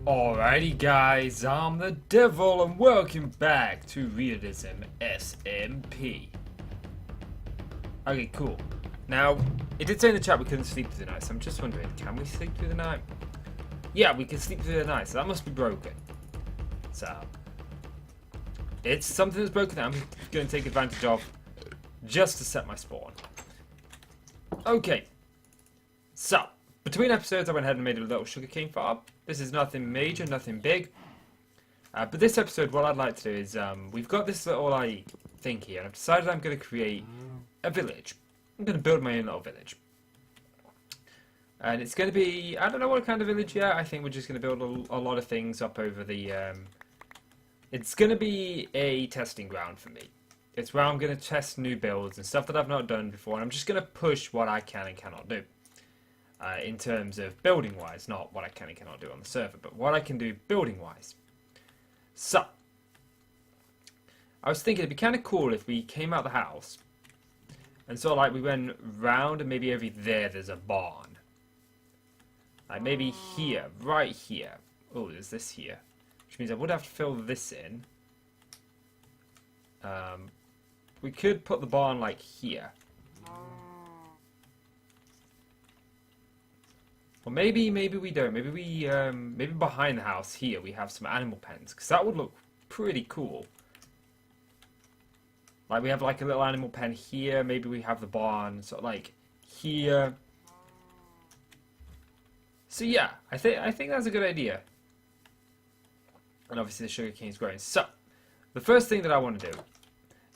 Alrighty guys, I'm the Devil and welcome back to Realism SMP. Okay, cool. Now, it did say in the chat we couldn't sleep through the night, so I'm just wondering, can we sleep through the night? Yeah, we can sleep through the night, so that must be broken. So, it's something that's broken that I'm going to take advantage of just to set my spawn. Okay, so, between episodes I went ahead and made a little sugarcane farm. This is nothing major, nothing big. But this episode, what I'd like to do is, we've got this little thing here, and I've decided I'm going to create a village. I'm going to build my own little village. And it's going to be, I don't know what kind of village yet. I think we're just going to build a lot of things up over the, it's going to be a testing ground for me. It's where I'm going to test new builds and stuff that I've not done before, and I'm just going to push what I can and cannot do. In terms of building wise, not what I can and cannot do on the server, but what I can do building wise. So, I was thinking it'd be kind of cool if we came out the house and sort of like we went round and maybe over there's a barn. Like maybe here, right here. Oh, there's this here. Which means I would have to fill this in. We could put the barn like here. Or maybe we don't. Maybe we maybe behind the house here we have some animal pens, because that would look pretty cool. Like we have like a little animal pen here. Maybe we have the barn sort of like here. So yeah, I think that's a good idea. And obviously the sugar cane's growing. So the first thing that I want to do,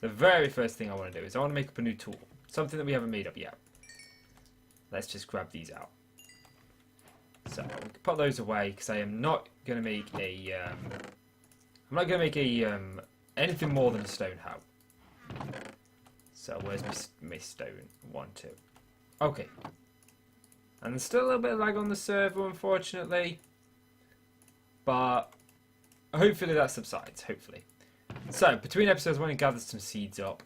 the very first thing I want to do is I want to make up a new tool, something that we haven't made up yet. Let's just grab these out. So we can put those away because I am not going to make a anything more than a stone hoe. So where's my stone? 1, 2. Okay. And there's still a little bit of lag on the server, unfortunately, but hopefully that subsides. Hopefully. So between episodes, I went and gathered some seeds up.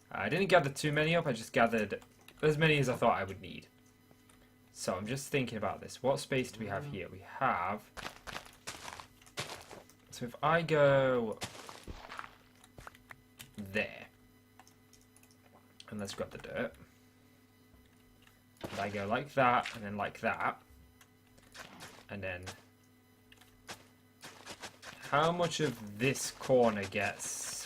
I didn't gather too many up. I just gathered as many as I thought I would need. So I'm just thinking about this. What space do we have here? We have... So if I go... there. And let's grab the dirt. And I go like that, and then like that. And then... how much of this corner gets...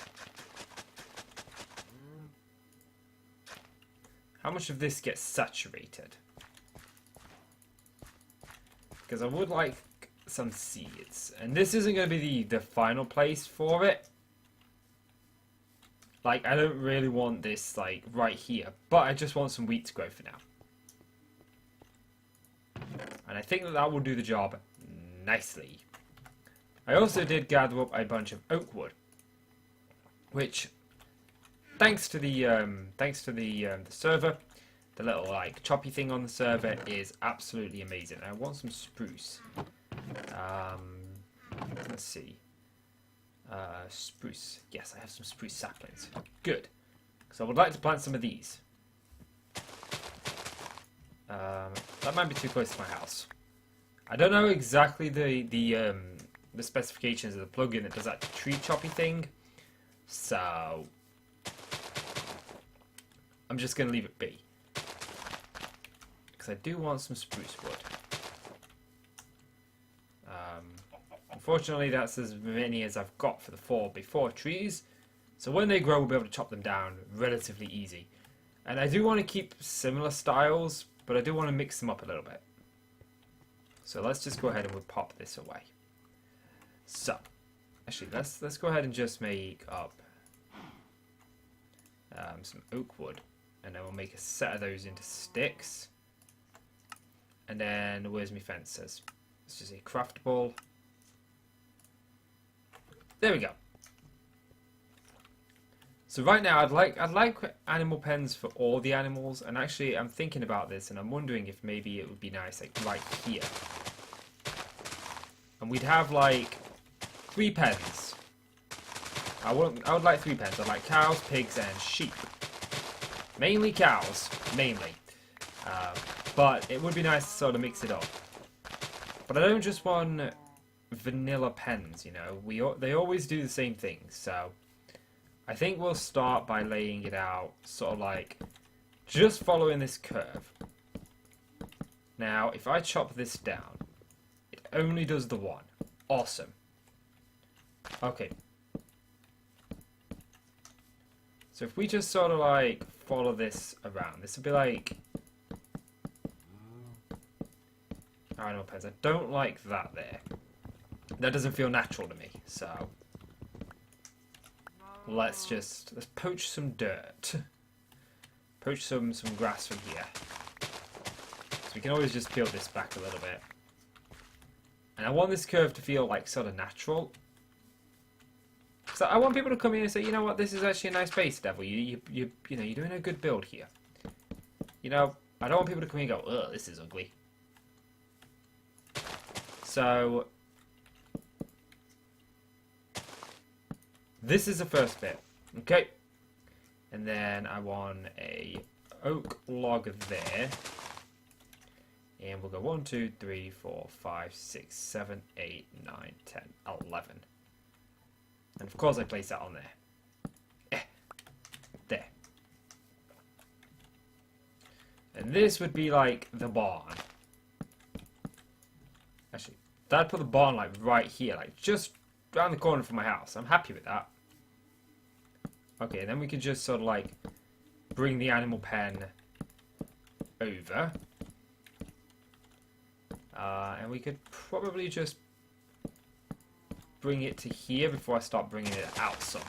how much of this gets saturated? Because I would like some seeds. And this isn't going to be the final place for it. Like, I don't really want this, like, right here. But I just want some wheat to grow for now. And I think that will do the job nicely. I also did gather up a bunch of oak wood. Which, thanks to the server, the little like choppy thing on the server is absolutely amazing. I want some spruce. Let's see. Spruce. Yes, I have some spruce saplings. Good. Because I would like to plant some of these. That might be too close to my house. I don't know exactly the specifications of the plugin that does that tree choppy thing. So I'm just going to leave it be. I do want some spruce wood. Unfortunately, that's as many as I've got for the 4x4 trees. So when they grow, we'll be able to chop them down relatively easy. And I do want to keep similar styles, but I do want to mix them up a little bit. So let's just go ahead and we'll pop this away. So, actually, let's go ahead and just make up some oak wood, and then we'll make a set of those into sticks. And then, where's my fences? Let's just say craftable. There we go. So right now, I'd like animal pens for all the animals. And actually, I'm thinking about this, and I'm wondering if maybe it would be nice, like right here. And we'd have like 3 pens. I would like 3 pens. I'd like cows, pigs, and sheep. Mainly cows, mainly. But it would be nice to sort of mix it up. But I don't just want vanilla pens, you know. They always do the same thing, so I think we'll start by laying it out sort of like just following this curve. Now, if I chop this down, it only does the one. Awesome. Okay. So if we just sort of like follow this around, this would be like... I know, pens. I don't like that there. That doesn't feel natural to me, so... let's poach some dirt. Poach some grass from here. So we can always just peel this back a little bit. And I want this curve to feel like sort of natural. So I want people to come in and say, you know what, this is actually a nice base, Devil. You know, you're doing a good build here. You know, I don't want people to come in and go, ugh, this is ugly. So this is the first bit, okay? And then I want a oak log there. And we'll go 1, 2, 3, 4, 5, 6, 7, 8, 9, 10, 11. And of course I place that on there. There. And this would be like the barn. Actually, I'd put the barn like right here, like just around the corner from my house. I'm happy with that. Okay, then we could just sort of like bring the animal pen over. And we could probably just bring it to here before I start bringing it out some.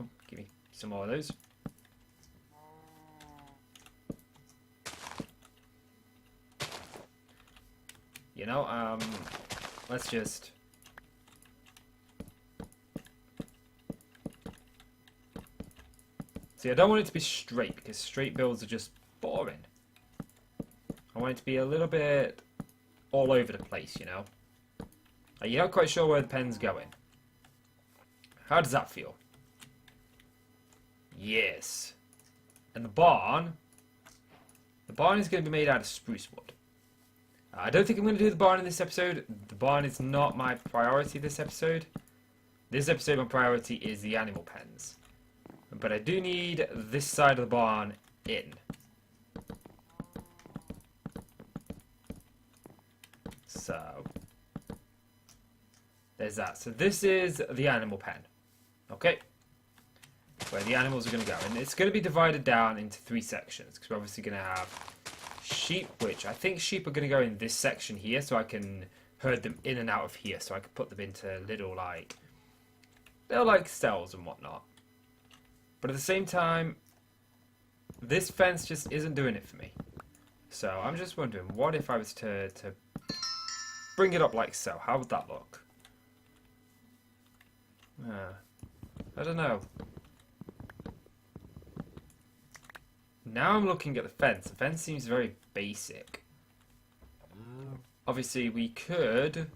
Oh, give me some more of those. You know, let's just... See, I don't want it to be straight, because straight builds are just boring. I want it to be a little bit all over the place, you know? You're not quite sure where the pen's going. How does that feel? Yes. And the barn is going to be made out of spruce wood. I don't think I'm going to do the barn in this episode. The barn is not my priority this episode. This episode, my priority is the animal pens. But I do need this side of the barn in. So, there's that. So this is the animal pen. Okay? Where the animals are going to go. And it's going to be divided down into 3 sections. Because we're obviously going to have sheep, which I think sheep are going to go in this section here. So I can herd them in and out of here. So I can put them into little like cells and whatnot. But at the same time, this fence just isn't doing it for me. So I'm just wondering, what if I was to bring it up like so? How would that look? I don't know. Now I'm looking at the fence. The fence seems very basic. Obviously, we could,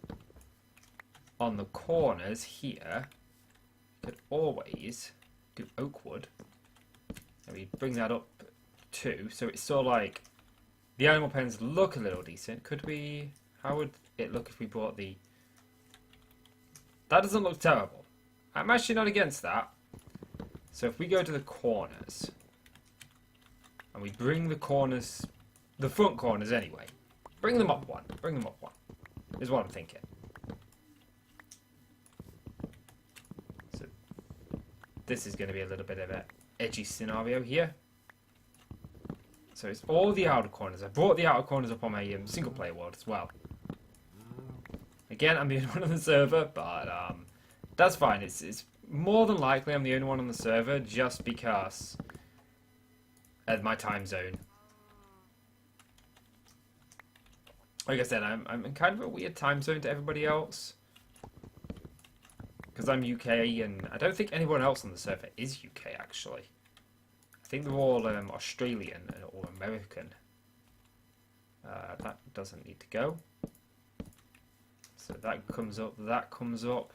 on the corners here, could always do oak wood. And we bring that up too. So it's sort of like the animal pens look a little decent. Could we? How would it look if we brought the... That doesn't look terrible. I'm actually not against that. So if we go to the corners, and we bring the corners, the front corners anyway, bring them up one. Bring them up one, is what I'm thinking. So this is going to be a little bit of an edgy scenario here. So it's all the outer corners. I brought the outer corners up on my single player world as well. Again, I'm the only one on the server, but that's fine. It's more than likely I'm the only one on the server just because of my time zone. Like I said, I'm kind of a weird time zone to everybody else. Because I'm UK, and I don't think anyone else on the server is UK, actually. I think they're all Australian or American. That doesn't need to go. So that comes up, that comes up.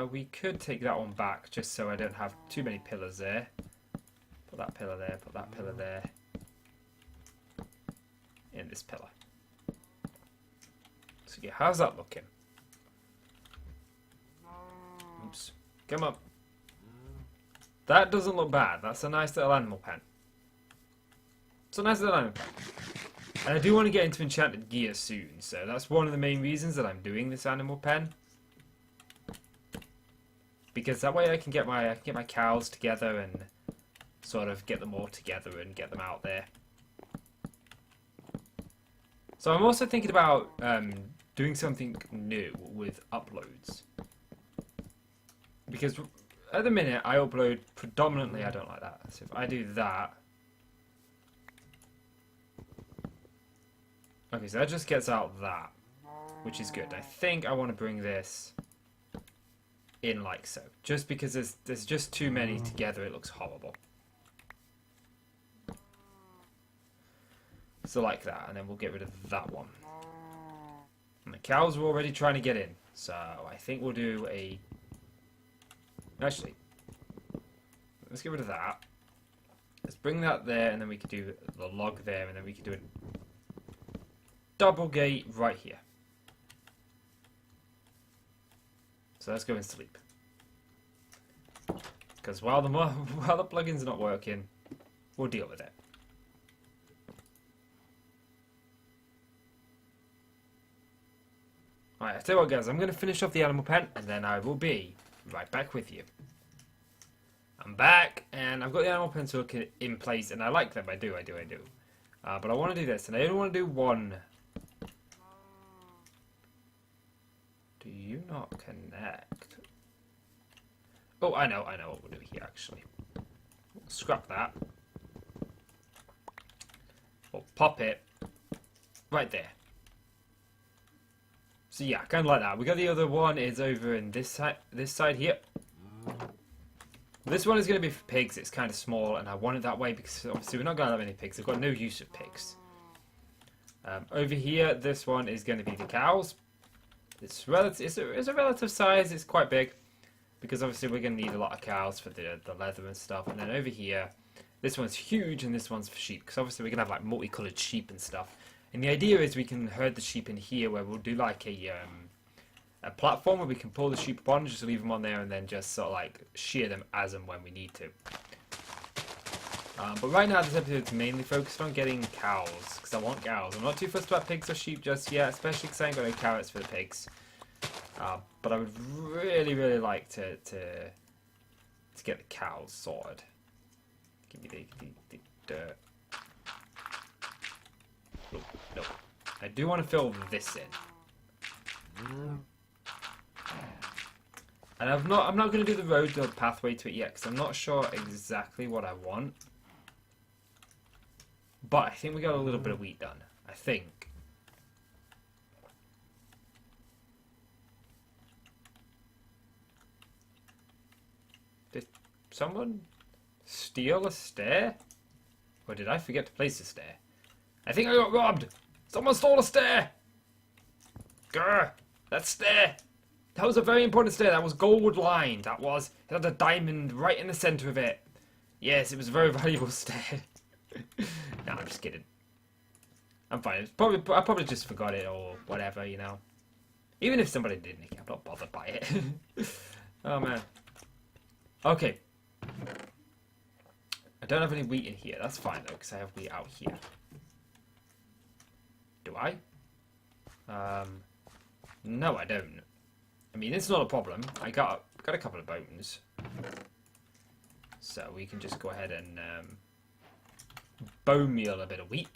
We could take that one back just so I don't have too many pillars there. Put that pillar there, put that pillar there. And this pillar. So yeah, how's that looking? Oops. Come up. That doesn't look bad. That's a nice little animal pen. It's a nice little animal pen. And I do want to get into enchanted gear soon, so that's one of the main reasons that I'm doing this animal pen. Because that way I can get my cows together and sort of get them all together and get them out there. So I'm also thinking about doing something new with uploads. Because at the minute I upload predominantly, I don't like that. So if I do that... Okay, so that just gets out that, which is good. I think I want to bring this in like so. Just because there's just too many together, it looks horrible. So like that, and then we'll get rid of that one. And the cows are already trying to get in, so I think we'll do a... Actually, let's get rid of that. Let's bring that there, and then we could do the log there, and then we could do a double gate right here. So let's go and sleep. Because while the plugin's not working, we'll deal with it. Alright, I tell you what guys, I'm going to finish off the animal pen and then I will be right back with you. I'm back and I've got the animal pens looking in place and I like them, I do. But I want to do this and I only want to do one. Do you not connect? Oh, I know what we'll do here actually. We'll scrap that. We'll pop it right there. So yeah, kind of like that. We got the other one is over in this side here. This one is going to be for pigs. It's kind of small, and I want it that way because obviously we're not going to have any pigs. I've got no use of pigs. Over here, this one is going to be the cows. It's a relative size. It's quite big because obviously we're going to need a lot of cows for the leather and stuff. And then over here, this one's huge, and this one's for sheep because obviously we're going to have like multicolored sheep and stuff. And the idea is we can herd the sheep in here where we'll do like a platform where we can pull the sheep upon, just leave them on there and then just sort of like shear them as and when we need to. But right now this episode is mainly focused on getting cows, because I want cows. I'm not too fussed about pigs or sheep just yet, especially because I ain't got no carrots for the pigs. But I would really like to get the cows sorted. Give me the dirt. No. I do want to fill this in. And I'm not going to do the road or the pathway to it yet because I'm not sure exactly what I want. But I think we got a little bit of wheat done. I think. Did someone steal a stair? Or did I forget to place a stair? I think I got robbed! Someone stole a stair! Grr! That stair! That was a very important stair. That was gold lined. That was. It had a diamond right in the centre of it. Yes, it was a very valuable stair. No, I'm just kidding. I'm fine. I probably just forgot it or whatever, you know. Even if somebody did nick it, I'm not bothered by it. Oh, man. Okay. I don't have any wheat in here. That's fine, though, because I have wheat out here. Do I? No, I don't. I mean, it's not a problem. I got a couple of bones. So we can just go ahead and bone meal a bit of wheat.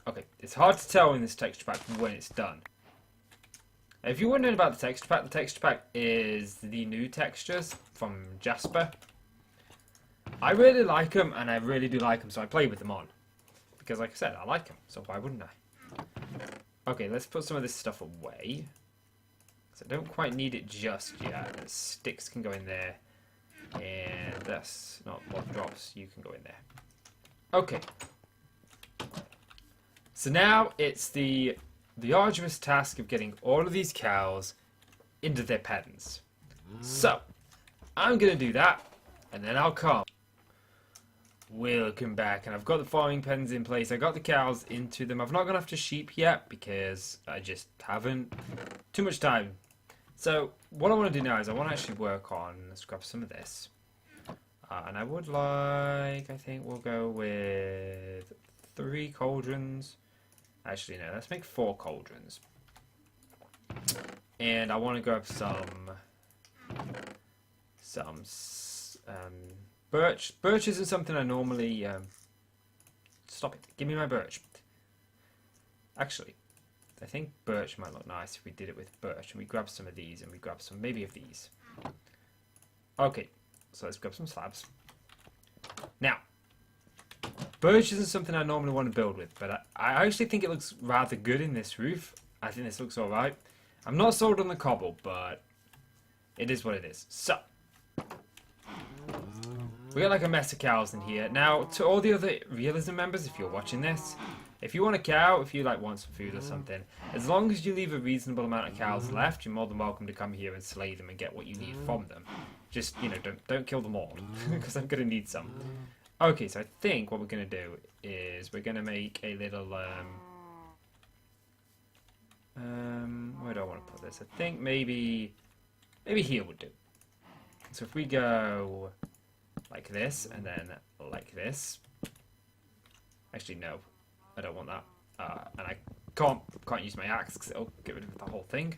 Okay, it's hard to tell in this texture pack when it's done. If you're wondering about the texture pack is the new textures from Jasper. I really like them, and I really do like them, so I play with them on. Because, like I said, I like them, so why wouldn't I? Okay, let's put some of this stuff away. Because I don't quite need it just yet. The sticks can go in there. And that's not what drops. You can go in there. Okay. So now it's the arduous task of getting all of these cows into their pens. So, I'm going to do that, and then I'll come. Welcome back, and I've got the farming pens in place. I got the cows into them. I've not gone after sheep yet because I just haven't. Too much time. So what I want to do now is I want to actually work on, let's grab some of this. And I would like, I think we'll go with 3 cauldrons. Actually, no, let's make 4 cauldrons. And I want to grab some birch. Birch isn't something I normally... Stop it. Give me my birch. Actually, I think birch might look nice if we did it with birch. And we grab some of these and we grab some maybe of these. Okay, so let's grab some slabs. Now, birch isn't something I normally want to build with, but I actually think it looks rather good in this roof. I think this looks alright. I'm not sold on the cobble, but it is what it is. So, we got like a mess of cows in here. Now, to all the other Realism members, if you're watching this, if you want a cow, if you like want some food or something, as long as you leave a reasonable amount of cows left, you're more than welcome to come here and slay them and get what you need from them. Just, you know, don't kill them all, because I'm going to need some. Okay, so I think what we're going to do is we're going to make a little, where do I want to put this? I think maybe here would do. So if we go like this, and then like this. Actually, no. I don't want that. And I can't use my axe because it'll get rid of the whole thing.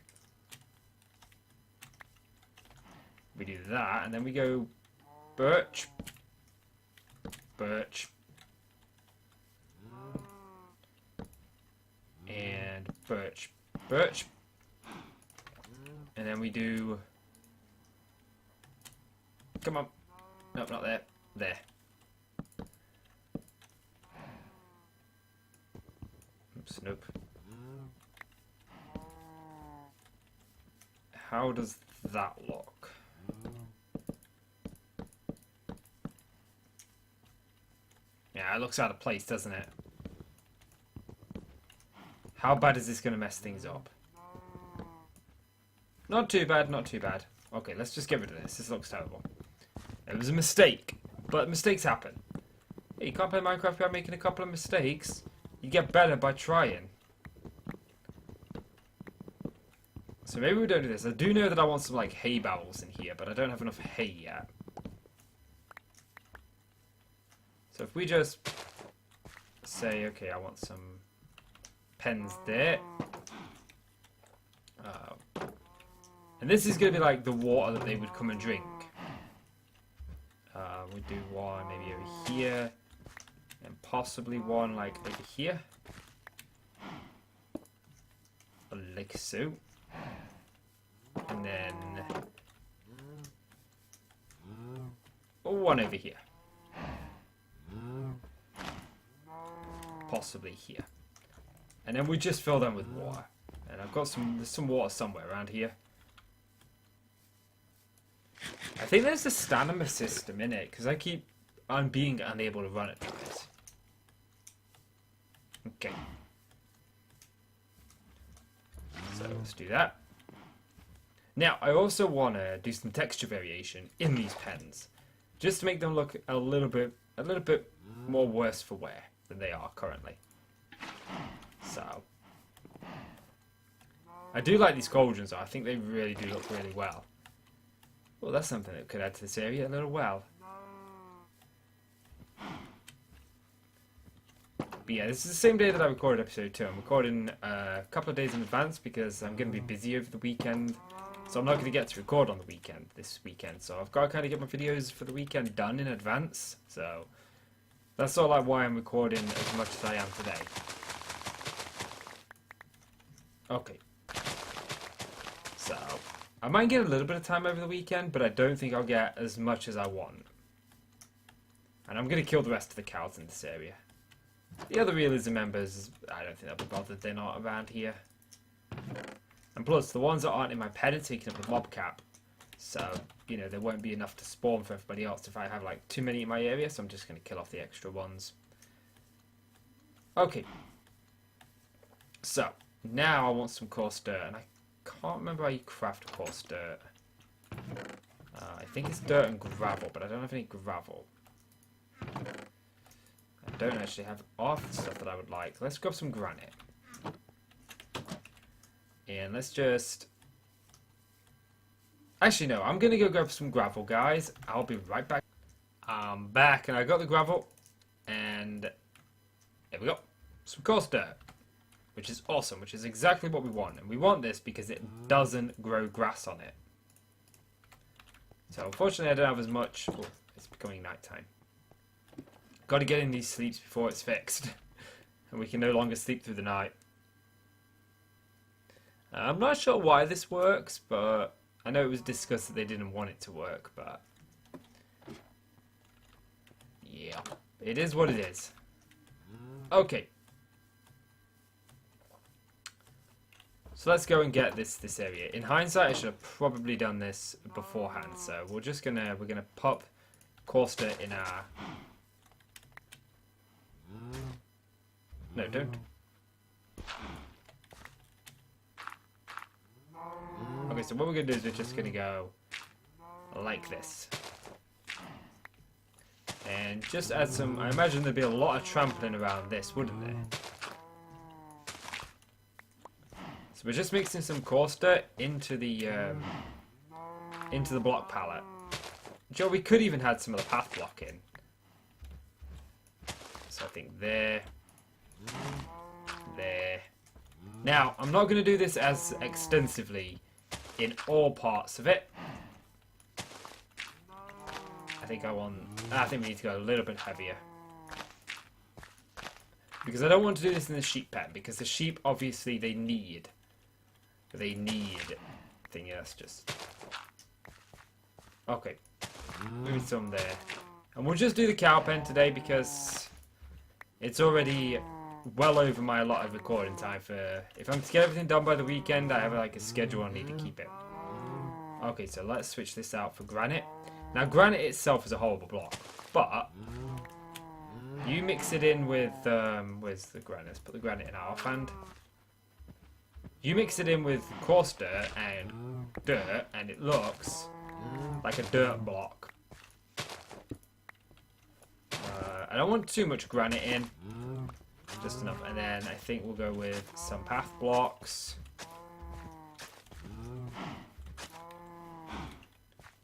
We do that, and then we go birch. Birch. And birch. Birch. And then we do... Come on. Nope, not there. There. Oops, nope. How does that look? Yeah, it looks out of place, doesn't it? How bad is this going to mess things up? Not too bad, not too bad. Okay, let's just get rid of this. This looks terrible. It was a mistake, but mistakes happen. Hey, you can't play Minecraft without making a couple of mistakes. You get better by trying. So maybe we don't do this. I do know that I want some like hay bales in here, but I don't have enough hay yet. So if we just say, okay, I want some pens there. And this is going to be like the water that they would come and drink. We'll do one maybe over here. And possibly one like over here. Like so. And then one over here. Possibly here. And then we just fill them with water. And I've got there's some water somewhere around here. I think there's a stamina system in it, because I'm being unable to run it through this. Okay. So let's do that. Now, I also want to do some texture variation in these pens, just to make them look a little bit more worse for wear than they are currently. So, I do like these cauldrons though. I think they really do look really well. Well, that's something that could add to this area a little well. But yeah, this is the same day that I recorded episode 2. I'm recording a couple of days in advance because I'm going to be busy over the weekend. So I'm not going to get to record on the weekend, this weekend. So I've got to kind of get my videos for the weekend done in advance. So that's sort of like why I'm recording as much as I am today. Okay. So I might get a little bit of time over the weekend, but I don't think I'll get as much as I want. And I'm going to kill the rest of the cows in this area. The other Realism members, I don't think they'll be bothered. They're not around here. And plus, the ones that aren't in my pen are taking up the mob cap. So, you know, there won't be enough to spawn for everybody else if I have, like, too many in my area. So I'm just going to kill off the extra ones. Okay. So, now I want some coarse dirt. And I can't remember how you craft coarse dirt. I think it's dirt and gravel, but I don't have any gravel. I don't actually have half the stuff that I would like. Let's grab some granite. And let's just... Actually, no. I'm going to go grab some gravel, guys. I'll be right back. I'm back, and I got the gravel. And here we go. Some coarse dirt. Which is awesome, which is exactly what we want. And we want this because it doesn't grow grass on it. So, unfortunately, I don't have as much... Oh, it's becoming nighttime. Got to get in these sleeps before it's fixed. And we can no longer sleep through the night. I'm not sure why this works, but I know it was discussed that they didn't want it to work, but yeah, it is what it is. Okay. So let's go and get this area. In hindsight, I should have probably done this beforehand. So we're gonna pop coarse dirt in our... No, don't. Okay, so what we're going to do is we're just going to go like this. And just add some... I imagine there'd be a lot of trampling around this, wouldn't there? So we're just mixing some coarse dirt into the block palette. Joe, we could even add some of the path block in. So I think there. There. Now, I'm not going to do this as extensively in all parts of it. I think we need to go a little bit heavier. Because I don't want to do this in the sheep pen, because the sheep, obviously, they need thing. Yeah, that's just... Okay. Maybe some there. And we'll just do the cow pen today, because it's already well over my allotted recording time for... If I'm to get everything done by the weekend, I have like a schedule I need to keep it. Okay, so let's switch this out for granite. Now, granite itself is a horrible block, but you mix it in with... where's the granite? Let's put the granite in our offhand. You mix it in with coarse dirt, and it looks like a dirt block. I don't want too much granite in. Just enough. And then I think we'll go with some path blocks.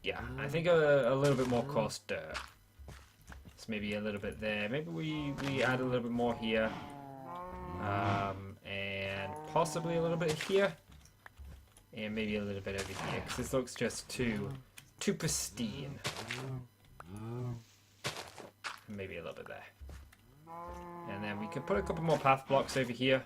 Yeah, I think a little bit more coarse dirt. So maybe a little bit there. Maybe we add a little bit more here. And possibly a little bit here. And maybe a little bit over here. Because this looks just too pristine. And maybe a little bit there. And then we could put a couple more path blocks over here.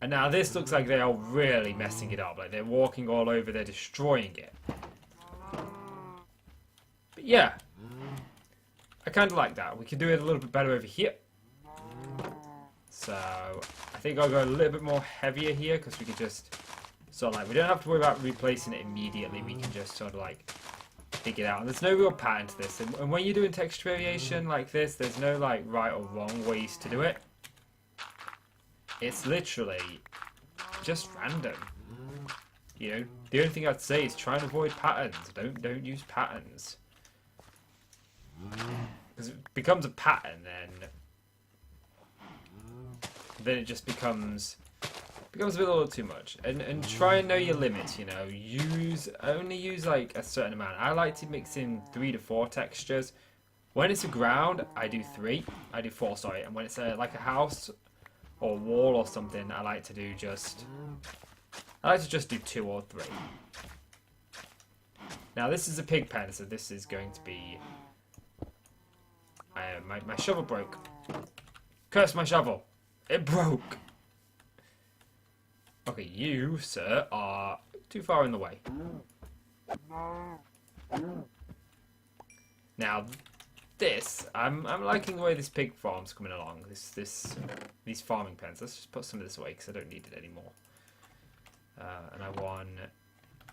And now this looks like they are really messing it up. Like they're walking all over, they're destroying it. But yeah. I kind of like that. We could do it a little bit better over here. So I think I'll go a little bit more heavier here because we could just sort of like, we don't have to worry about replacing it immediately. We can just sort of like dig it out. And there's no real pattern to this. And when you're doing texture variation like this, there's no like right or wrong ways to do it. It's literally just random. You know, the only thing I'd say is try and avoid patterns. Don't use patterns. Because it becomes a pattern, then it just becomes a little too much. And try and know your limits, you know. Only use like a certain amount. I like to mix in 3 to 4 textures. When it's a ground, I do 3. I do 4, sorry. And when it's like a house or wall or something, I like to just do 2 or 3. Now this is a pig pen, so this is going to be... my shovel broke. Curse my shovel. It broke. Okay, you, sir, are too far in the way. Now, this, I'm liking the way this pig farm's coming along. These farming pens. Let's just put some of this away because I don't need it anymore. And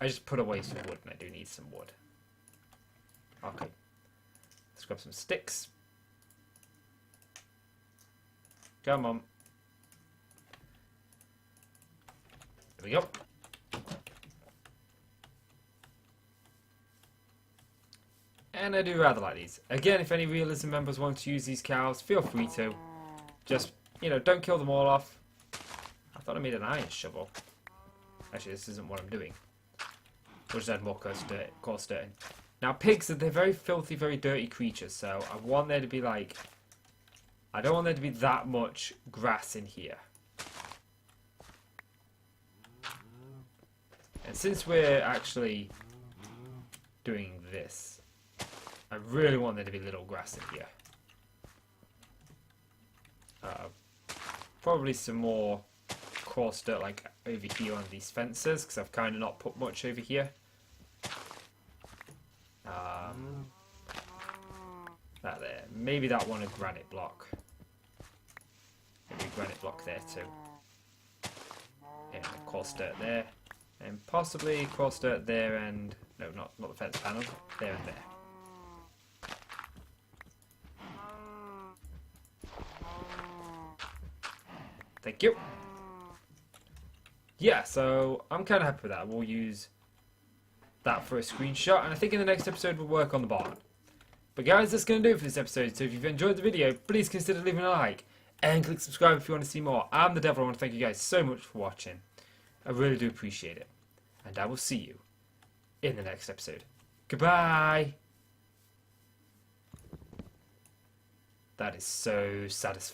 I just put away some wood, and I do need some wood. Okay. Let's grab some sticks. Come on. There we go. And I do rather like these. Again, if any Realism members want to use these cows, feel free to. Just, you know, don't kill them all off. I thought I made an iron shovel. Actually, this isn't what I'm doing. We'll just add more coarse dirt in. Now, pigs, they're very filthy, very dirty creatures, so I want there to be, like... I don't want there to be that much grass in here. And since we're actually doing this, I really want there to be little grass in here. Probably some more coarse dirt like over here on these fences, because I've kind of not put much over here. That there. Maybe that one a granite block. Maybe a granite block there too. Yeah, coarse dirt there. And possibly coarse dirt there and... No, not the fence panels. There and there. Thank you. Yeah, so I'm kind of happy with that. We'll use that for a screenshot. And I think in the next episode we'll work on the barn. But guys, that's going to do it for this episode. So if you've enjoyed the video, please consider leaving a like. And click subscribe if you want to see more. I'm the Devil. I want to thank you guys so much for watching. I really do appreciate it. And I will see you in the next episode. Goodbye. That is so satisfying.